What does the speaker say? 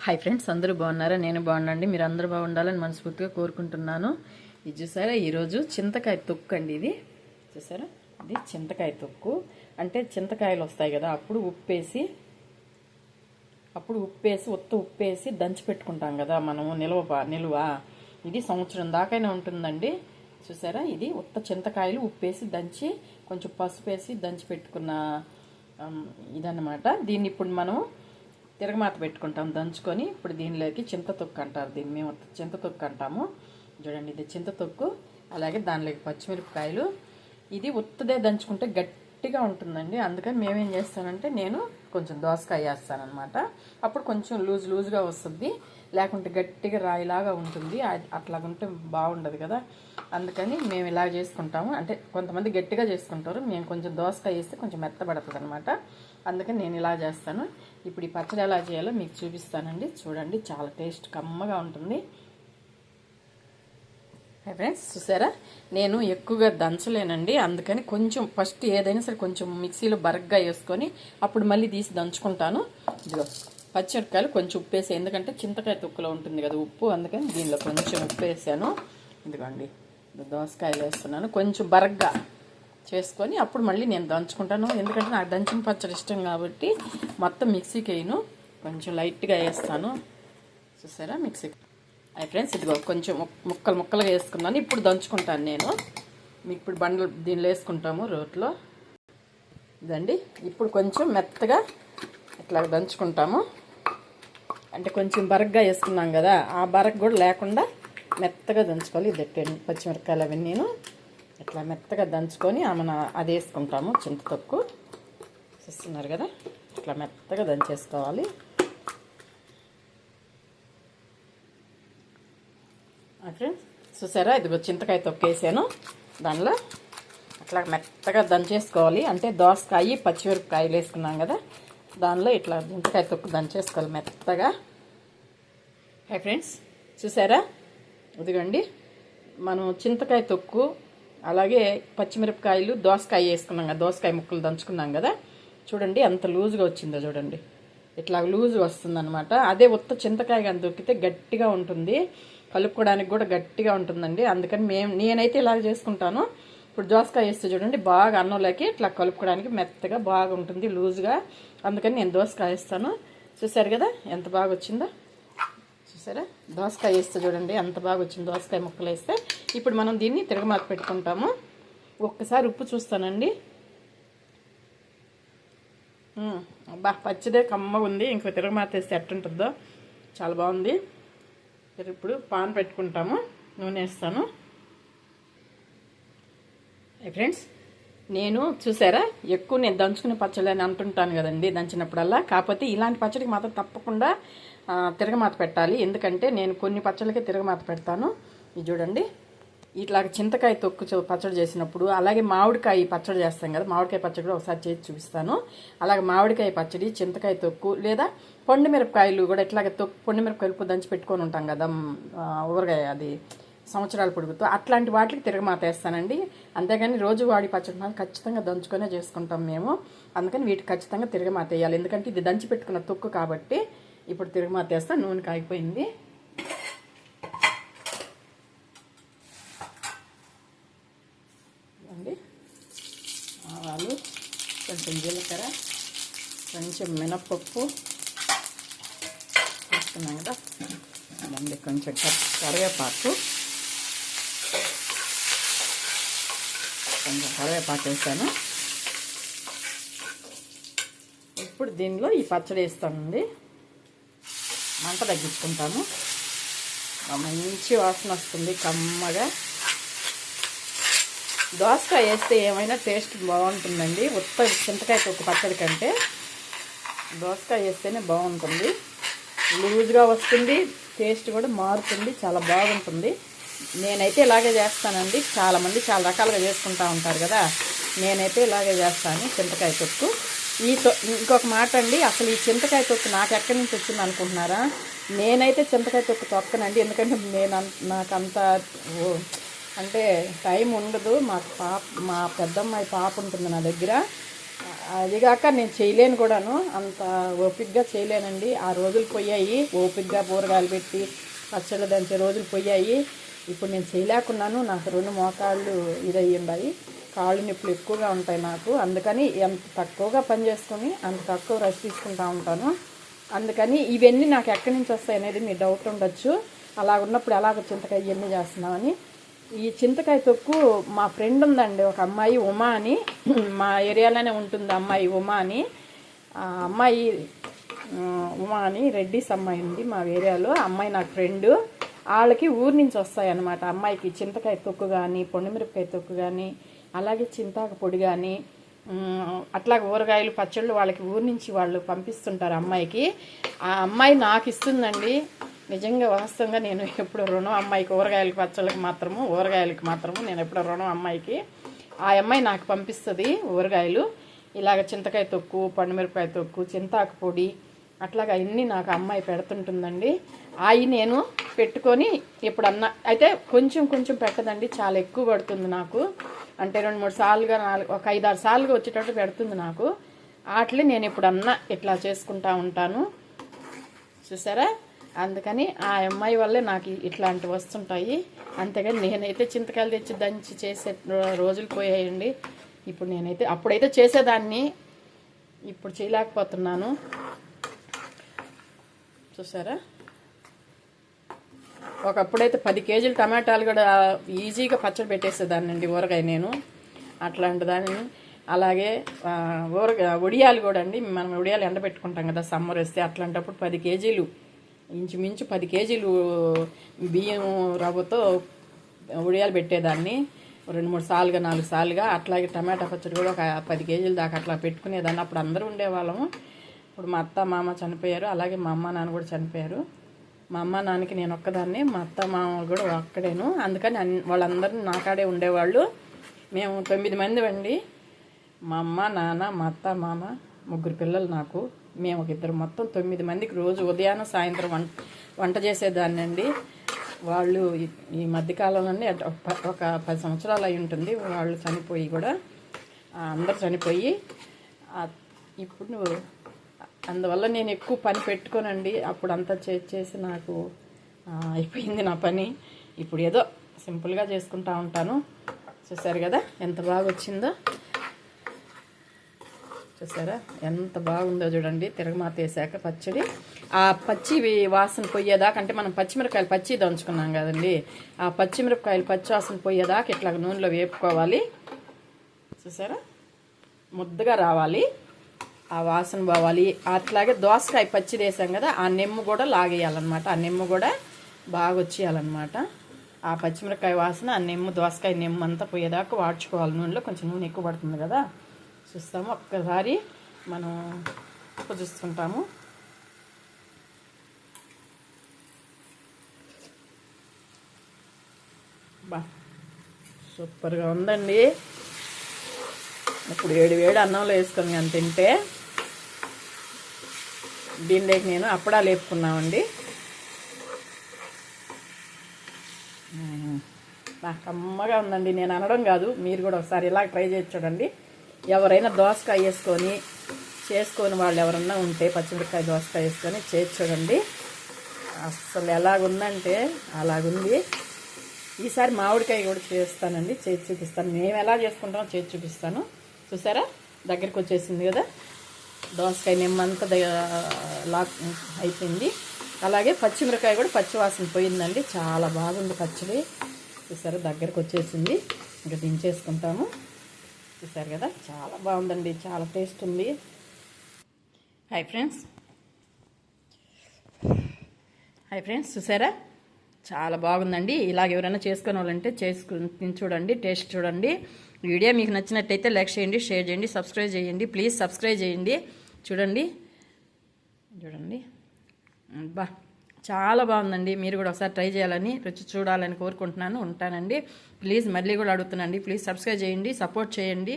Hi friends, అందరూ బాగున్నారా? నేను బాగున్నాండి. మీరు అందరూ బాగుండాలని మనస్ఫూర్తిగా కోరుకుంటున్నాను. ఇది చూసారా, ఈరోజు చింతకాయ తొక్కు అండి. ఇది చూసారా, ఇది చింతకాయ తొక్కు. అంటే చింతకాయలు వస్తాయి కదా, అప్పుడు ఉప్పేసి ఉప్పేసి దంచి పెట్టుకుంటాం కదా మనము, నిలువ. ఇది సంవత్సరం దాకైనా ఉంటుందండి. చూసారా, ఇది ఉత్త చింతకాయలు ఉప్పేసి దంచి కొంచెం పసుపు వేసి దంచి పెట్టుకున్న ఇదన్నమాట. దీన్ని ఇప్పుడు మనం తిరగమాత పెట్టుకుంటాం దంచుకొని. ఇప్పుడు దీనిలోకి చింతతొక్కు అంటారు, దీన్ని మేము చింతతొక్కు అంటాము. చూడండి, ఇది చింతతొక్కు. అలాగే దానిలోకి పచ్చిమిరపకాయలు. ఇది ఉత్తదే దంచుకుంటే గట్టిగా ఉంటుందండి. అందుకని మేమేం చేస్తానంటే, నేను కొంచెం దోసకాయ వేస్తానమాట. అప్పుడు కొంచెం లూజ్గా వస్తుంది, లేకుంటే గట్టిగా రాయిలాగా ఉంటుంది. అట్లాగుంటే బాగుండదు కదా. అందుకని మేము ఇలా చేసుకుంటాము. అంటే కొంతమంది గట్టిగా చేసుకుంటారు, మేము కొంచెం దోసకాయ వేస్తే కొంచెం మెత్తబడుతుంది అనమాట. అందుకని నేను ఇలా చేస్తాను. ఇప్పుడు ఈ పచ్చడి ఎలా చేయాలో మీకు చూపిస్తానండి. చూడండి, చాలా టేస్ట్ కమ్మగా ఉంటుంది. ఫ్రెండ్స్ చూసారా, నేను ఎక్కువగా దంచలేనండి. అందుకని కొంచెం ఫస్ట్ ఏదైనా సరే కొంచెం మిక్సీలో బరగ్గా వేసుకొని అప్పుడు మళ్ళీ తీసి దంచుకుంటాను. ఇదిగో పచ్చిమిరపకాయలు కొంచెం ఉప్పు వేసి, ఎందుకంటే చింతకాయ తొక్కులో ఉంటుంది కదా ఉప్పు, అందుకని దీనిలో కొంచెం ఉప్పు వేసాను. ఇదిగోండి, దోసకాయలు వేస్తున్నాను. కొంచెం బరగ్గా చేసుకొని అప్పుడు మళ్ళీ నేను దంచుకుంటాను. ఎందుకంటే నాకు దంచిన పచ్చడి ఇష్టం కాబట్టి మొత్తం మిక్సీకి వేయను, కొంచెం లైట్గా వేస్తాను. చూసారా, మిక్సీకి. ఫ్రెండ్స్ ఇదిగో కొంచెం ముక్కలుగా వేసుకున్నాను. ఇప్పుడు దంచుకుంటాను నేను. ఇప్పుడు బండ్లు దీనిలో వేసుకుంటాము రోట్లో. ఇదండి, ఇప్పుడు కొంచెం మెత్తగా ఇట్లా దంచుకుంటాము. అంటే కొంచెం బరగ్గా వేసుకున్నాం కదా, ఆ బరగ్ కూడా లేకుండా మెత్తగా దంచుకోవాలి. ఇది పచ్చిమిరపకాయలు అవన్నీ నేను ఇట్లా మెత్తగా దంచుకొని అది వేసుకుంటాము. చింతతొక్కు చూస్తున్నారు కదా, ఇట్లా మెత్తగా దంచేసుకోవాలి. ఫ్రెండ్స్ చూసారా, ఇదిగో చింతకాయ తొక్కు వేసాను. దానిలో అట్లా మెత్తగా దంచేసుకోవాలి. అంటే దోసకాయ పచ్చిమిరపకాయలు వేసుకున్నాం కదా, దానిలో ఇట్లా చింతకాయ తొక్కు దంచేసుకోవాలి మెత్తగా. హాయ్ ఫ్రెండ్స్ చూసారా, ఇదిగోండి మనం చింతకాయ తొక్కు అలాగే పచ్చిమిరపకాయలు దోసకాయ వేసుకున్నాం కదా, దోసకాయ ముక్కలు దంచుకున్నాం కదా. చూడండి ఎంత లూజ్గా వచ్చిందో చూడండి, ఇట్లా లూజ్గా వస్తుందన్నమాట. అదే ఉత్త చింతకాయ కానీ దొక్కితే గట్టిగా ఉంటుంది, కలుపుకోవడానికి కూడా గట్టిగా ఉంటుందండి. అందుకని నేనైతే ఇలా చేసుకుంటాను. ఇప్పుడు దోసకాయ వేస్తే చూడండి, బాగా అన్నంలోకి ఇట్లా కలుపుకోవడానికి మెత్తగా బాగా ఉంటుంది లూజ్గా. అందుకని నేను దోసకాయ వేస్తాను. చూసారు కదా ఎంత బాగా వచ్చిందో. చూసారా, దోసకాయ వేస్తే చూడండి ఎంత బాగా వచ్చింది, దోసకాయ ముక్కలు వేస్తే. ఇప్పుడు మనం దీన్ని తిరగమాత పెట్టుకుంటాము. ఒక్కసారి ఉప్పు చూస్తానండి. పచ్చిదే కమ్మగా ఉంది. ఇంకో తిరగమాత వేస్తే ఎట్టుంటుందో, చాలా బాగుంది. ఇప్పుడు పాన్ పెట్టుకుంటాము, నూనె వేస్తాను. ఫ్రెండ్స్ నేను చూసారా, నేను దంచుకునే పచ్చడి అని అంటుంటాను కదండి దంచినప్పుడల్లా. కాకపోతే ఇలాంటి పచ్చడికి మాత్రం తప్పకుండా తిరగమాత పెట్టాలి. ఎందుకంటే నేను కొన్ని పచ్చళ్ళకే తిరగమాత పెడతాను. ఇది చూడండి, ఇట్లా చింతకాయ తొక్కు పచ్చడి చేసినప్పుడు, అలాగే మామిడికాయ పచ్చడి చేస్తాం కదా, మామిడికాయ పచ్చడి కూడా ఒకసారి చేసి చూపిస్తాను. అలాగే మామిడికాయ పచ్చడి, చింతకాయ తొక్కు, లేదా పండు మిరపకాయలు కూడా ఇట్లాగే పండు మిరపకాయలు దంచి పెట్టుకొని ఉంటాం కదా ఊరగాయ, అది సంవత్సరాల పొడుగుతో, అట్లాంటి వాటికి తిరగమాత వేస్తానండి. అంతేగాని రోజువాడి పచ్చడి మాత్రం ఖచ్చితంగా దంచుకొనే చేసుకుంటాం మేము. అందుకని వీటికి ఖచ్చితంగా తిరగమాత వేయాలి, ఎందుకంటే ఇది దంచి పెట్టుకున్న తొక్కు కాబట్టి. ఇప్పుడు తిరగమాత వేస్తాను. నూనె కాగిపోయింది. అండి ఆవాలు, కొంచెం జీలకర్ర, కొంచెం మినప్పప్పు వేసుకున్నాం కదా, అదండి కొంచెం కరివేపాకు, కొంచెం కరివేపాకు వేస్తాను. ఇప్పుడు దీనిలో ఈ పచ్చడి వేస్తానండి. మంట తగ్గించుకుంటాను. మంచి వాసన వస్తుంది కమ్మగా. దోసకాయ వేస్తే ఏమైనా టేస్ట్ బాగుంటుందండి. ఉత్త చింతకాయ తొక్కు పచ్చడి కంటే దోసకాయ వేస్తేనే బాగుంటుంది, లూజ్గా వస్తుంది, టేస్ట్ కూడా మారుతుంది, చాలా బాగుంటుంది. నేనైతే ఇలాగే చేస్తానండి. చాలామంది చాలా రకాలుగా చేసుకుంటూ ఉంటారు కదా, నేనైతే ఇలాగే చేస్తాను చింతకాయ తొక్కు. ఇంకొక మాట అండి, అసలు ఈ చింతకాయ తొక్కు నాకు ఎక్కడి నుంచి వచ్చింది అనుకుంటున్నారా? నేనైతే చింతకాయ తొక్కు తొక్కనండి, ఎందుకంటే నాకంత అంటే టైం ఉండదు. మా పెద్దమ్మాయి పాప ఉంటుంది నా దగ్గర, అదిగాక నేను చేయలేను కూడాను, అంత ఓపికగా చేయలేనండి. ఆ రోజులు పోయాయి, ఓపికగా కూరగాయలు పెట్టి పచ్చళ్ళు దంచే రోజులు పోయాయి. ఇప్పుడు నేను చేయలేకున్నాను. నాకు 2 మోకాళ్ళు ఇదయ్యి ఉన్నాయి, కాళ్ళు నొప్పులు ఎక్కువగా ఉంటాయి నాకు. అందుకని ఎంత తక్కువగా పని చేసుకొని అంత తక్కువ రెస్ట్ తీసుకుంటూ ఉంటాను. అందుకని ఇవన్నీ నాకు ఎక్కడి నుంచి వస్తాయి అనేది మీ డౌట్ ఉండొచ్చు. అలా ఉన్నప్పుడు ఎలాగ చింతకాయ ఇవన్నీ చేస్తున్నామని. ఈ చింతకాయ తొక్కు మా ఫ్రెండ్ ఉందండి, ఒక అమ్మాయి ఉమా అని, మా ఏరియాలోనే ఉంటుంది అమ్మాయి ఉమా అని. ఆ అమ్మాయి ఉమా అని రెడ్డిస్ అమ్మాయి ఉంది మా ఏరియాలో. అమ్మాయి నాకు ఫ్రెండు. వాళ్ళకి ఊరి నుంచి వస్తాయి అన్నమాట. అమ్మాయికి చింతకాయ తొక్కు కానీ, పొండిమిరపకాయ తొక్కు కానీ, అలాగే చింతాకు పొడి కానీ, అట్లా ఊరగాయలు పచ్చళ్ళు వాళ్ళకి ఊరి నుంచి వాళ్ళు పంపిస్తుంటారు అమ్మాయికి. ఆ అమ్మాయి నాకు ఇస్తుందండి. నిజంగా వాస్తవంగా నేను ఎప్పుడు రుణం అమ్మాయికి, ఊరగాయలకి పచ్చళ్ళకి మాత్రము, ఊరగాయలకి మాత్రము నేను ఎప్పుడు రుణం అమ్మాయికి. ఆ అమ్మాయి నాకు పంపిస్తుంది ఊరగాయలు. ఇలాగ చింతకాయ తొక్కు, పండుమిరపకాయ తొక్కు, చింతాకు పొడి, అట్లాగా అన్నీ నాకు అమ్మాయి పెడుతుంటుందండి. అవి నేను పెట్టుకొని ఎప్పుడన్నా అయితే కొంచెం కొంచెం పెట్టదండి, చాలా ఎక్కువ పడుతుంది నాకు. అంటే 2-3 సార్లుగా, ఒక 5-6 సార్లుగా వచ్చేటట్టు పెడుతుంది నాకు. వాటిని నేను ఎప్పుడన్నా ఇట్లా చేసుకుంటా ఉంటాను, చూసారా. అందుకని ఆ అమ్మాయి వల్లే నాకు ఇట్లాంటివి వస్తుంటాయి. అంతేగాని నేనైతే చింతకాయలు తెచ్చి దంచి చేసే రోజులు పోయాయండి. ఇప్పుడు నేనైతే అప్పుడైతే చేసేదాన్ని, ఇప్పుడు చేయలేకపోతున్నాను, చూసారా. ఒకప్పుడైతే 10 కేజీలు టమాటాలు కూడా ఈజీగా పచ్చడి పెట్టేసేదాన్ని అండి ఊరగాయ నేను, అట్లాంటి దాన్ని. అలాగే ఉడియాలు కూడా అండి, మనం ఉడియాలు ఎండబెట్టుకుంటాం కదా సమ్మర్ వస్తే, అట్లాంటప్పుడు 10 కేజీలు, ఇంచుమించు 10 కేజీలు బియ్యం రవ్వతో ఉడియాలు పెట్టేదాన్ని 2-3 సార్లుగా 4 సార్లుగా. అట్లాగే టమాటా పచ్చడి కూడా ఒక 10 కేజీల దాకా అట్లా పెట్టుకునేదాన్ని. అప్పుడు అందరూ ఉండేవాళ్ళము. ఇప్పుడు మా అత్త మామ చనిపోయారు, అలాగే మా అమ్మ నాన్న కూడా చనిపోయారు. మా అమ్మ నాన్నకి నేను ఒక్కదాన్ని, మా అత్త మామ కూడా ఒక్కడేను. అందుకని వాళ్ళందరూ నాకాడే ఉండేవాళ్ళు. మేము 9 మంది అండి, మా అమ్మ నాన్న మా అత్త మామ 3 పిల్లలు నాకు. మేము ఒక 2 మొత్తం 9 మందికి రోజు ఉదయాన్నే సాయంత్రం వంట చేసేదాన్ని అండి. వాళ్ళు ఈ మధ్యకాలంలోనే ఒక 10 సంవత్సరాలు అయి ఉంటుంది వాళ్ళు చనిపోయి కూడా, అందరు చనిపోయి. ఇప్పుడు అందువల్ల నేను ఎక్కువ పని పెట్టుకోనండి. అప్పుడు అంతా చేసి నాకు అయిపోయింది నా పని. ఇప్పుడు ఏదో సింపుల్గా చేసుకుంటా ఉంటాను. చూసారు కదా ఎంత బాగా వచ్చిందో, చూసారా ఎంత బాగుందో చూడండి. తిరగమాత వేసాక పచ్చడి, ఆ పచ్చి వాసన పోయేదాకా, అంటే మనం పచ్చిమిరపకాయలు పచ్చి దంచుకున్నాం కదండి, ఆ పచ్చిమిరపకాయలు పచ్చి వాసన పోయేదాకా ఇట్లా నూనెలో వేపుకోవాలి. చూసారా ముద్దగా రావాలి, ఆ వాసన పోవాలి. అట్లాగే దోసకాయ పచ్చి వేసాం కదా, ఆ నెమ్ము కూడా లాగేయాలన్నమాట. ఆ నెమ్ము కూడా బాగా వచ్చేయాలన్నమాట. ఆ పచ్చిమిరపకాయ వాసన, ఆ నెమ్ము, దోసకాయ నెమ్ము అంతా పోయేదాకా వాడ్చుకోవాలి నూనెలో. కొంచెం నూనె ఎక్కువ పడుతుంది కదా, చూస్తాము ఒక్కసారి మనం చూసుకుంటాము. బా సూపర్గా ఉందండి. ఇప్పుడు వేడి అన్నంలో వేసుకొని కానీ తింటే, దీనిలోకి నేను అప్పడాలు వేపుకున్నామండి. నాకు కమ్మగా ఉందండి. నేను అనడం కాదు, మీరు కూడా ఒకసారి ఇలా ట్రై చేసి చూడండి. ఎవరైనా దోసకాయ చేసుకొని వాళ్ళు ఎవరన్నా ఉంటే పచ్చిమిరపకాయ దోసకాయ వేసుకొని చేసి చూడండి. అసలు ఎలాగుందంటే అలాగుంది. ఈసారి మామిడికాయ కూడా చేస్తానండి, చేసి చూపిస్తాను. మేము ఎలా చేసుకుంటామో చేసి చూపిస్తాను. చూసారా దగ్గరికి వచ్చేసింది కదా, దోసకాయ నిమ్మంతా లాక్ అయిపోయింది. అలాగే పచ్చిమిరకాయ కూడా పచ్చివాసన పోయిందండి, చాలా బాగుంది పచ్చడి. చూసారా దగ్గరకు వచ్చేసింది, ఇంకా దించేసుకుంటాము. చూసారు కదా చాలా బాగుందండి, చాలా టేస్ట్ ఉంది. హాయ్ ఫ్రెండ్స్ చూసారా చాలా బాగుందండి. ఇలాగ ఎవరైనా చేసుకునే వాళ్ళంటే చేసుకుని చూడండి, టేస్ట్ చూడండి. వీడియో మీకు నచ్చినట్టయితే లైక్ చేయండి, షేర్ చేయండి, సబ్స్క్రైబ్ చేయండి. ప్లీజ్ సబ్స్క్రైబ్ చేయండి. చూడండి బా చాలా బాగుందండి. మీరు కూడా ఒకసారి ట్రై చేయాలని, రుచి చూడాలని కోరుకుంటున్నాను. ఉంటానండి. ప్లీజ్ మళ్ళీ కూడా అడుగుతున్నానండి, ప్లీజ్ సబ్స్క్రైబ్ చేయండి, సపోర్ట్ చేయండి.